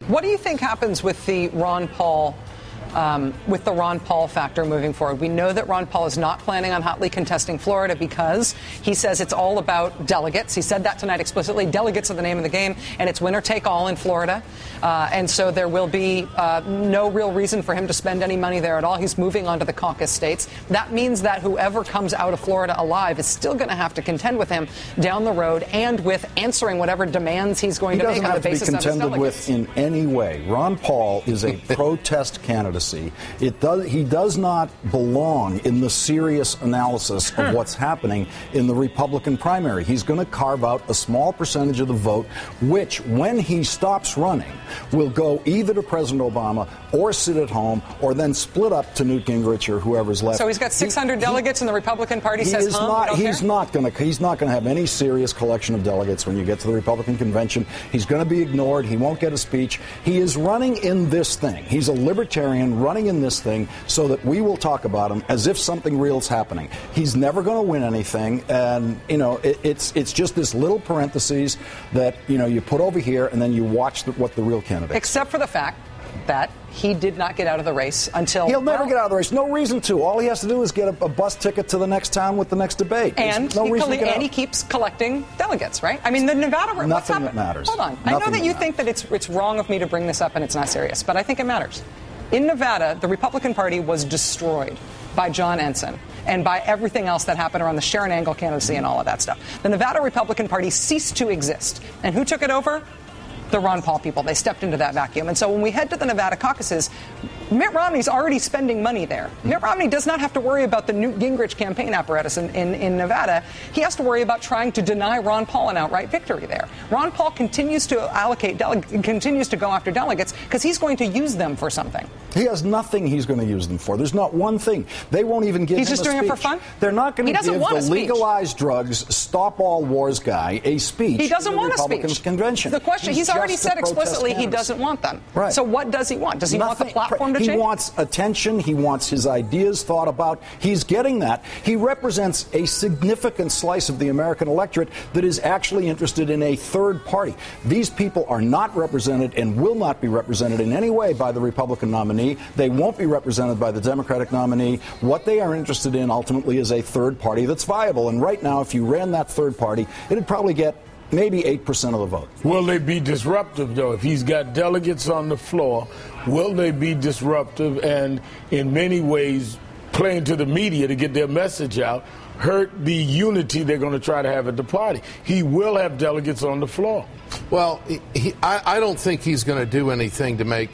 What do you think happens with the Ron Paul factor moving forward? We know that Ron Paul is not planning on hotly contesting Florida because he says it's all about delegates. He said that tonight explicitly. Delegates are the name of the game, and it's winner take all in Florida. And so there will be no real reason for him to spend any money there at all. He's moving on to the caucus states. That means that whoever comes out of Florida alive is still going to have to contend with him down the road and with answering whatever demands he's going to make on the basis of his delegates. He doesn't have to be contended with in any way. Ron Paul is a protest candidacy. He does not belong in the serious analysis of what's happening in the Republican primary. He's going to carve out a small percentage of the vote, which, when he stops running, will go either to President Obama or sit at home or then split up to Newt Gingrich or whoever's left. So he's got 600 delegates and the Republican Party says, he's not going to have any serious collection of delegates when you get to the Republican convention. He's going to be ignored. He won't get a speech. He is running in this thing. He's a libertarian running in this thing so that we will talk about him as if something real is happening. He's never going to win anything, and it's just this little parentheses that you put over here and then you watch what the real candidate. Except for the fact that he did not get out of the race until... He'll never get out of the race. No reason to. All he has to do is get a bus ticket to the next town with the next debate. And he keeps collecting delegates, right? I mean, the Nevada... Nothing that matters. Hold on. I know that you think that it's wrong of me to bring this up and it's not serious, but I think it matters. In Nevada, the Republican Party was destroyed by John Ensign and by everything else that happened around the Sharon Angle candidacy and all of that stuff. The Nevada Republican Party ceased to exist. And who took it over? The Ron Paul people. They stepped into that vacuum. And so when we head to the Nevada caucuses, Mitt Romney's already spending money there. Mitt Romney does not have to worry about the Newt Gingrich campaign apparatus in Nevada. He has to worry about trying to deny Ron Paul an outright victory there. Ron Paul continues to continues to go after delegates because he's going to use them for something. He has nothing he's going to use them for. There's not one thing. They won't even give him a speech. He's just doing it for fun? They're not going to give the legalized drugs, stop all wars guy a speech. He doesn't want a speech. Convention. The question, he's already said explicitly he doesn't want them. Right. So what does he want? Does he want the platform to change? He wants attention. He wants his ideas thought about. He's getting that. He represents a significant slice of the American electorate that is actually interested in a third party. These people are not represented and will not be represented in any way by the Republican nominee. They won't be represented by the Democratic nominee. What they are interested in ultimately is a third party that's viable. And right now, if you ran that third party, it'd probably get maybe 8% of the vote. Will they be disruptive, though? If he's got delegates on the floor, will they be disruptive and in many ways playing to the media to get their message out, hurt the unity they're going to try to have at the party? He will have delegates on the floor. Well, I don't think he's going to do anything to make,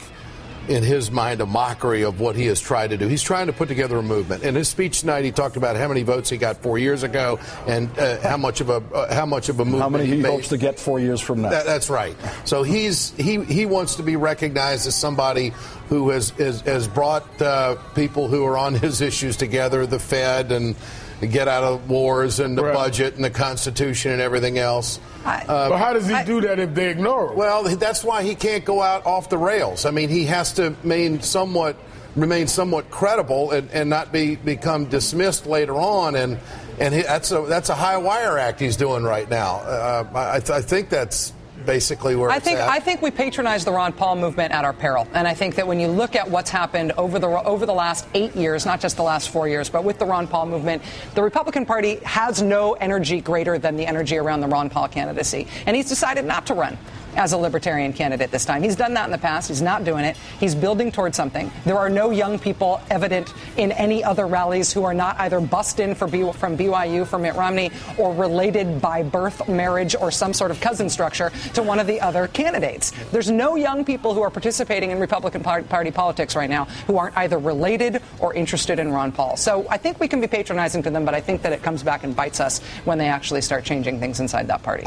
in his mind, a mockery of what he has tried to do. He's trying to put together a movement. In his speech tonight, he talked about how many votes he got 4 years ago and how much of a movement. How many he hopes to get 4 years from now. That's right. So he wants to be recognized as somebody who has brought people who are on his issues together, the Fed and get out of wars and the budget and the Constitution and everything else. But how does he do that if they ignore him? Well, that's why he can't go out off the rails. I mean, he has to remain somewhat credible and not become dismissed later on. And that's a high wire act he's doing right now. I think that's basically where it's at. I think we patronize the Ron Paul movement at our peril. And I think that when you look at what's happened over the last 8 years, not just the last 4 years, but with the Ron Paul movement, the Republican Party has no energy greater than the energy around the Ron Paul candidacy. And he's decided not to run as a libertarian candidate this time. He's done that in the past. He's not doing it. He's building towards something. There are no young people evident in any other rallies who are not either bussed in from BYU for Mitt Romney or related by birth, marriage, or some sort of cousin structure to one of the other candidates. There's no young people who are participating in Republican Party politics right now who aren't either related or interested in Ron Paul. So I think we can be patronizing to them, but I think that it comes back and bites us when they actually start changing things inside that party.